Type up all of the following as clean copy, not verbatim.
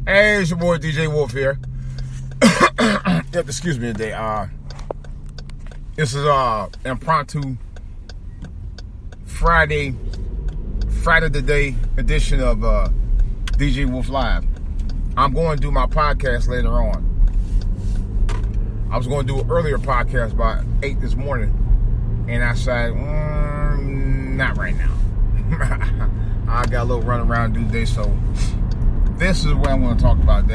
Hey, it's your boy DJ Wolf here. Excuse me today. This is impromptu Friday the day edition of DJ Wolf Live. I'm going to do my podcast later on. I was going to do an earlier podcast about 8 this morning, and I said, not right now. I got a little run around to do today, so this is what I'm going to talk about.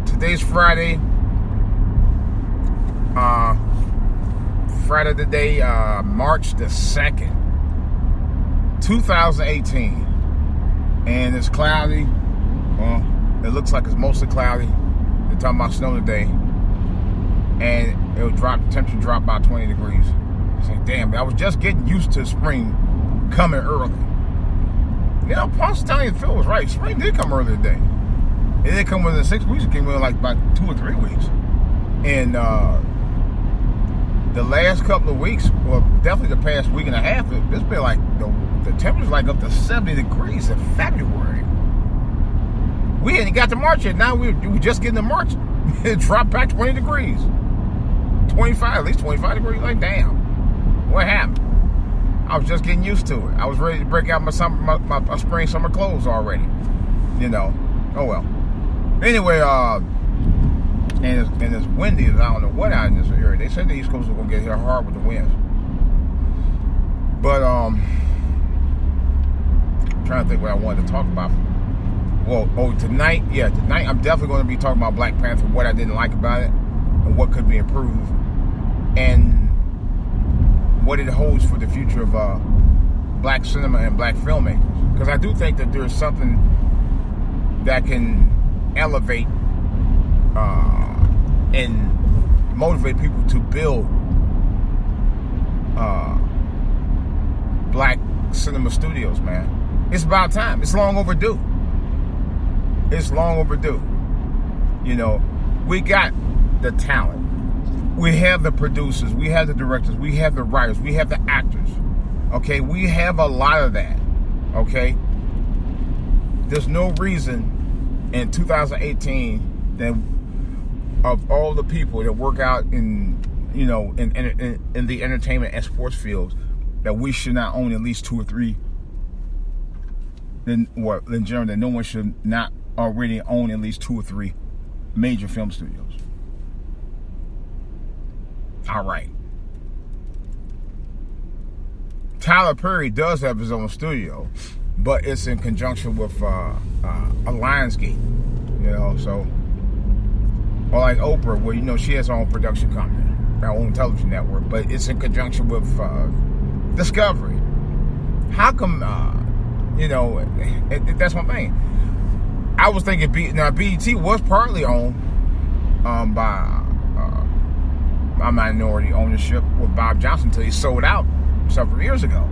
Today's Friday. Friday the day, March the 2nd, 2018. And it's cloudy. Well, it looks like it's mostly cloudy. They're talking about snow today. And it'll drop, the temperature drop by 20 degrees. I say, damn, I was just getting used to spring coming early. You know, Punxsutawney Phil was right. Spring did come early today. It didn't come within 6 weeks. It came within like about 2 or 3 weeks. And the last couple of weeks, well, definitely the past week and a half, it's been like the temperature's like up to 70 degrees in February. We hadn't got to March yet. Now we just getting to March. It dropped back 20 degrees. 25, at least 25 degrees. Like, damn. What happened? I was just getting used to it. I was ready to break out my spring, summer clothes already. You know. Oh, well. Anyway, and it's windy. I don't know what out in this area. They said the East Coast was going to get hit hard with the winds. But, I'm trying to think what I wanted to talk about. Well, tonight I'm definitely going to be talking about Black Panther, what I didn't like about it, and what could be improved, and what it holds for the future of black cinema and black filmmakers. Because I do think that there's something that can elevate and motivate people to build black cinema studios, man. It's about time. It's long overdue. It's long overdue. You know, we got the talent. We have the producers, we have the directors, we have the writers, we have the actors. Okay, we have a lot of that. Okay, there's no reason in 2018 that of all the people that work out in, you know, in the entertainment and sports fields, that we should not own at least 2 or 3. In general, that no one should not already own at least 2 or 3 major film studios. All right. Tyler Perry does have his own studio, but it's in conjunction with Lionsgate, you know. So, or like Oprah, where, you know, she has her own production company, her own television network, but it's in conjunction with Discovery. How come? You know, that's one thing. I was thinking, BET was partly owned by minority ownership with Bob Johnson until he sold out several years ago.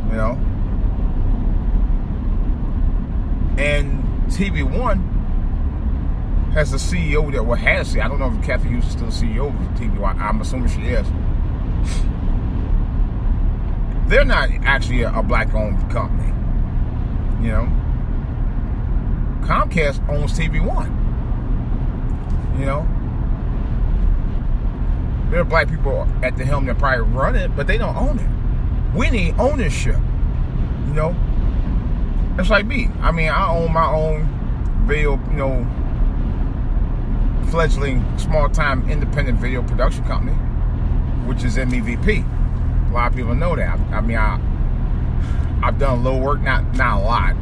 You know? And TV One has a CEO that has, I don't know if Kathy Hughes is still CEO of TV One. I'm assuming she is. They're not actually a black-owned company. You know? Comcast owns TV One. You know? There are black people at the helm that probably run it, but they don't own it. We need ownership. You know? It's like me. I mean, I own my own video, you know, fledgling, small-time, independent video production company, which is MEVP. A lot of people know that. I mean, I've done low work, not a lot.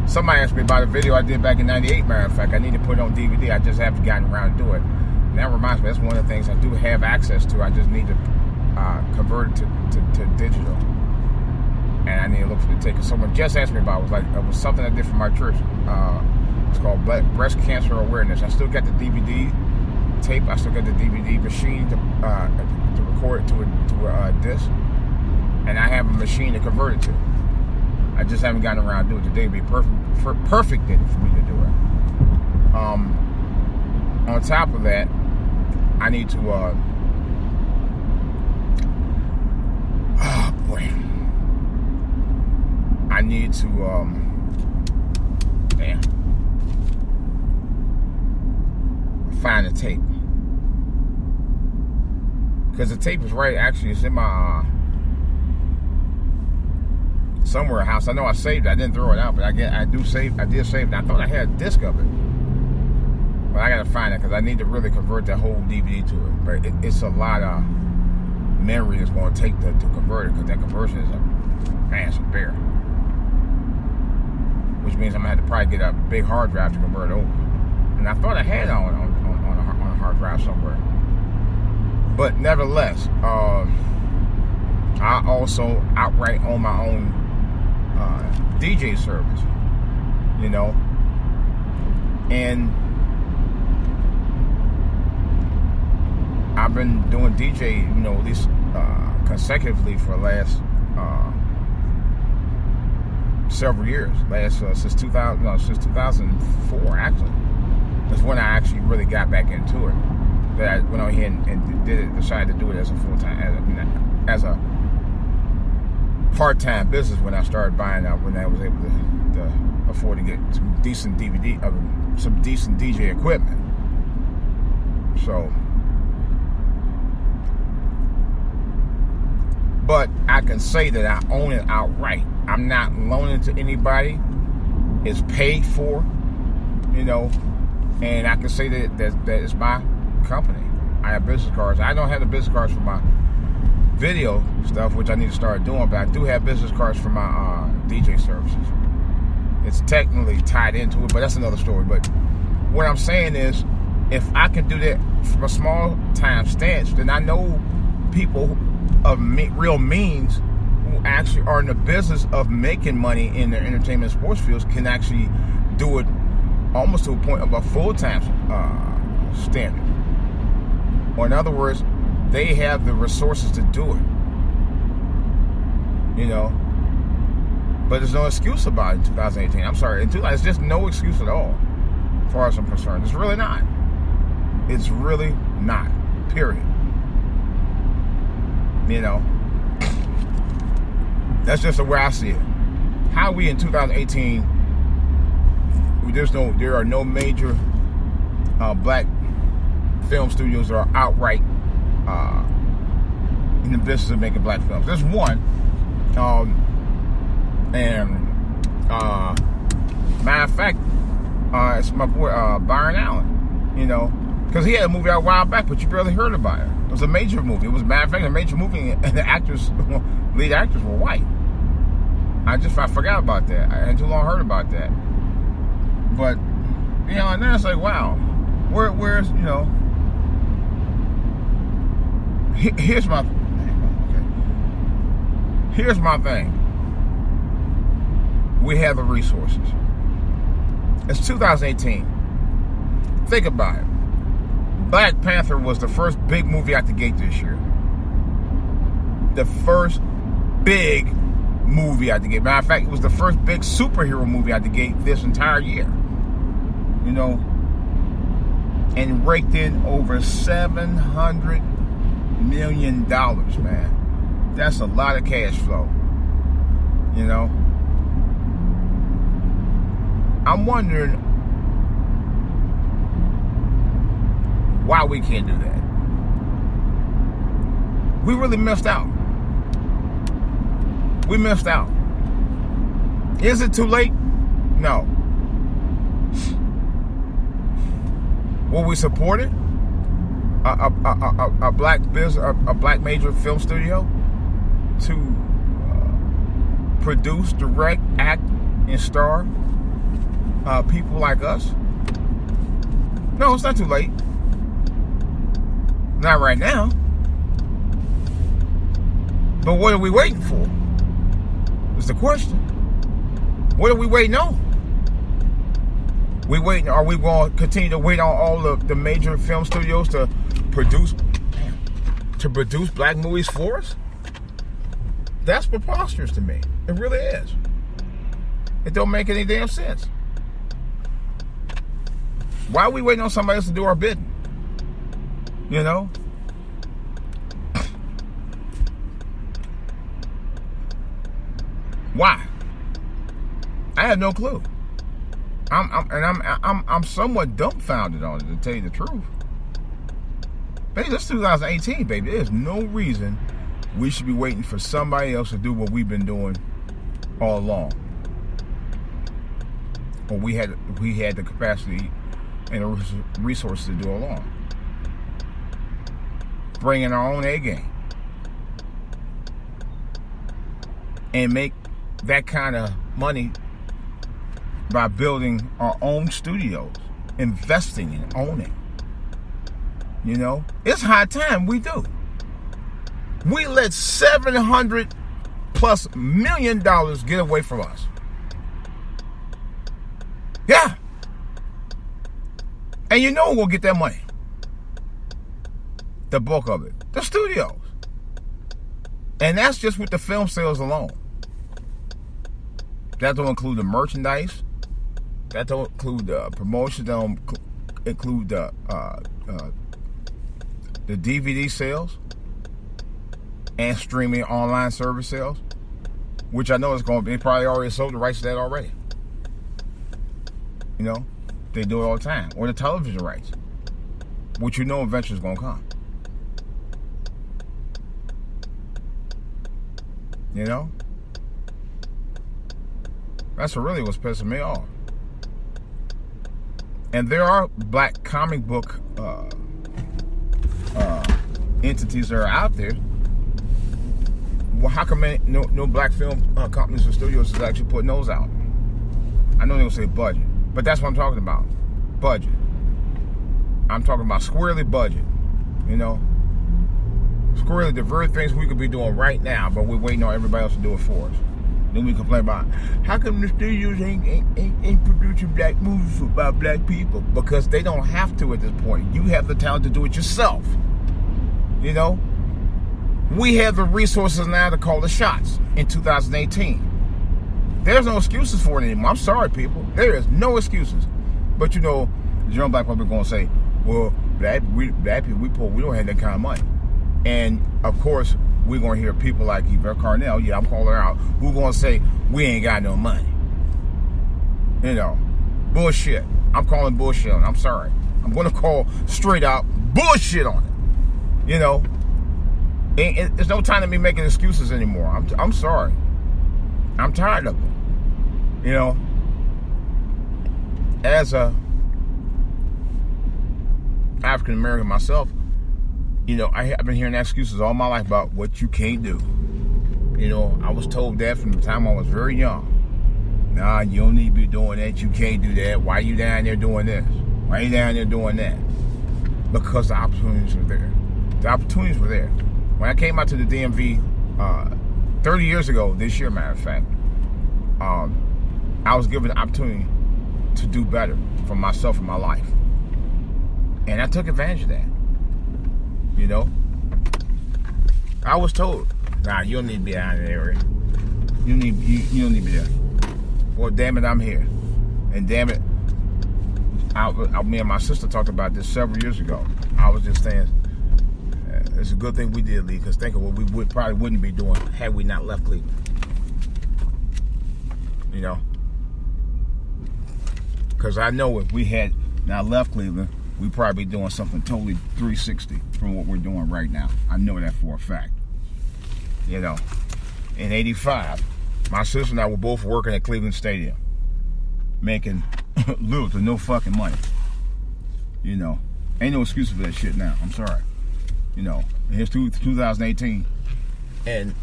Somebody asked me about a video I did back in '98, matter of fact. I need to put it on DVD. I just haven't gotten around to do it. And that reminds me, that's one of the things I do have access to. I just need to convert it to digital. And I need to look for the ticket. Someone just asked me about it. It was something I did for my church. It's called Breast Cancer Awareness. I still got the DVD tape. I still got the DVD machine to record it to a disc. And I have a machine to convert it to. I just haven't gotten around to do it today. It'd be perfect day for me to do it. On top of that, I need to I need to damn. tape. Because the tape is right, actually, it's in my, somewhere house. I know I saved it. I didn't throw it out, but I did save it. I thought I had a disc of it. But I got to find it because I need to really convert that whole DVD to it. But it's a lot of memory it's going to take to convert it, because that conversion is a massive bear. Which means I'm going to have to probably get a big hard drive to convert it over. And I thought I had it on a hard drive somewhere. But nevertheless, I also outright own my own DJ service, you know, and I've been doing DJ, you know, at least consecutively for the last several years. Since 2004, actually. That's when I actually really got back into it. That I went on here and decided to do it as a full-time, as a part-time business when I started buying out, when I was able to afford to get some decent some decent DJ equipment. So, but I can say that I own it outright. I'm not loaning to anybody. It's paid for, you know, and I can say that it's my company. I have business cards. I don't have the business cards for my video stuff, which I need to start doing, but I do have business cards for my DJ services. It's technically tied into it, but that's another story. But what I'm saying is, if I can do that from a small time stance, then I know people of real means who actually are in the business of making money in their entertainment and sports fields can actually do it almost to a point of a full-time standard. Or in other words, they have the resources to do it, you know. But there's no excuse about it in 2018. I'm sorry, it's just no excuse at all, as far as I'm concerned. It's really not. It's really not. Period. You know, that's just the way I see it. How we in 2018? There are no major black film studios that are outright in the business of making black films. There's one, matter of fact, it's my boy Byron Allen. You know, because he had a movie out a while back, but you barely heard about it. It was a major movie. It was, matter of fact, a major movie, and the lead actors were white. I forgot about that. I had too long heard about that. But, you know, and then it's like, wow, where's, you know, here's my thing. We have the resources. It's 2018. Think about it. Black Panther was the first big movie out the gate this year. The first big movie out the gate. Matter of fact, it was the first big superhero movie out the gate this entire year. You know, and raked in over $700 million, man. That's a lot of cash flow. You know, I'm wondering why we can't do that. We really missed out. We missed out. Is it too late? No. Will we support it? A black business, a black major film studio to produce, direct, act, and star people like us? No, it's not too late. Not right now. But what are we waiting for? Is the question. What are we waiting on? Are we going to continue to wait on all of the major film studios to produce black movies for us? That's preposterous to me. It really is. It don't make any damn sense. Why are we waiting on somebody else to do our bidding? You know? Why? I have no clue. I'm somewhat dumbfounded on it, to tell you the truth. Baby, this is 2018, baby. There's no reason we should be waiting for somebody else to do what we've been doing all along. Or we had the capacity and the resources to do along. Bring in our own A game. And make that kind of money by building our own studios, investing and owning. You know, it's high time we do. We let $700+ million get away from us. Yeah. And you know we'll get that money. The bulk of it. The studios. And that's just with the film sales alone. That don't include the merchandise. That don't include the promotion. That don't include the DVD sales and streaming online service sales, which I know is going to be probably already sold the rights to that already. You know, they do it all the time. Or the television rights, which you know eventually is going to come. You know? That's what really was pissing me off. And there are black comic book entities that are out there. Well, how come no black film companies or studios is actually putting those out? I know they will say budget, but that's what I'm talking about. Budget. I'm talking about squarely budget. You know? Squarely the very things we could be doing right now, but we're waiting on everybody else to do it for us. Then we complain about how come the studios ain't producing black movies about black people? Because they don't have to at this point. You have the talent to do it yourself. You know? We have the resources now to call the shots in 2018. There's no excuses for it anymore. I'm sorry, people. There is no excuses. But you know, the general black public going to say, well, black people, we poor, we don't have that kind of money. And, of course, we're going to hear people like Yvette Carnell, yeah, I'm calling her out, who going to say, we ain't got no money. You know, bullshit. I'm calling bullshit on it. I'm sorry. I'm going to call straight out bullshit on it. You know, there's no time to be making excuses anymore. I'm sorry. I'm tired of it. You know, as a African American myself, you know, I've been hearing excuses all my life about what you can't do. You know, I was told that from the time I was very young. Nah, you don't need to be doing that. You can't do that. Why are you down there doing this? Why are you down there doing that? Because the opportunities were there. The opportunities were there. When I came out to the DMV 30 years ago, this year, matter of fact, I was given the opportunity to do better for myself and my life. And I took advantage of that. You know? I was told, nah, you don't need to be out in the area. You don't need to be there. Well, damn it, I'm here. And damn it, me and my sister talked about this several years ago. I was just saying, it's a good thing we did leave, because think of what we probably wouldn't be doing had we not left Cleveland. You know? Because I know if we had not left Cleveland, we'd probably be doing something totally 360 from what we're doing right now. I know that for a fact. You know, in '85, my sister and I were both working at Cleveland Stadium, making little to no fucking money. You know, ain't no excuse for that shit now. I'm sorry. You know, here's 2018, and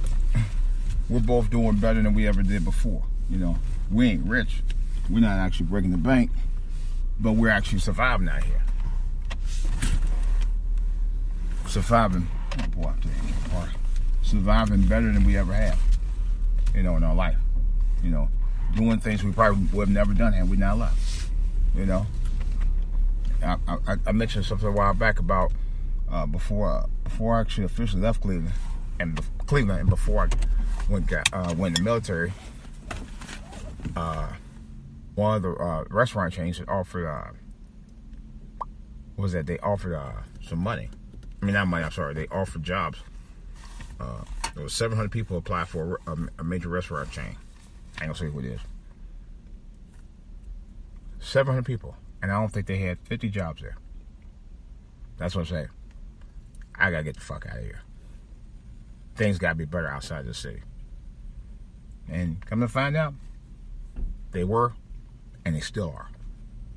we're both doing better than we ever did before. You know, we ain't rich. We're not actually breaking the bank, but we're actually surviving out here. Surviving, oh boy, I'm telling you, or surviving better than we ever have, you know, in our life. You know, doing things we probably would have never done had we not left. You know, I mentioned something a while back about before I actually officially left Cleveland, and before I went in the military. One of the restaurant chains had offered, what was that? They offered some money. I mean, not money, I'm sorry. They offered jobs. There was 700 people applied for a major restaurant chain. I ain't gonna say who it is. 700 people. And I don't think they had 50 jobs there. That's what I'm saying. I gotta get the fuck out of here. Things gotta be better outside the city. And come to find out, they were, and they still are,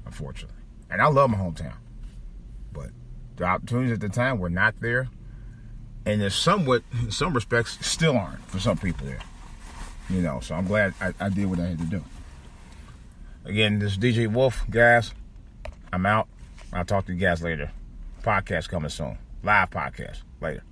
unfortunately. And I love my hometown, but the opportunities at the time were not there, and there's somewhat, in some respects, still aren't for some people there. You know, so I'm glad I did what I had to do. Again, this is DJ Wolf, guys. I'm out. I'll talk to you guys later. Podcast coming soon. Live podcast later.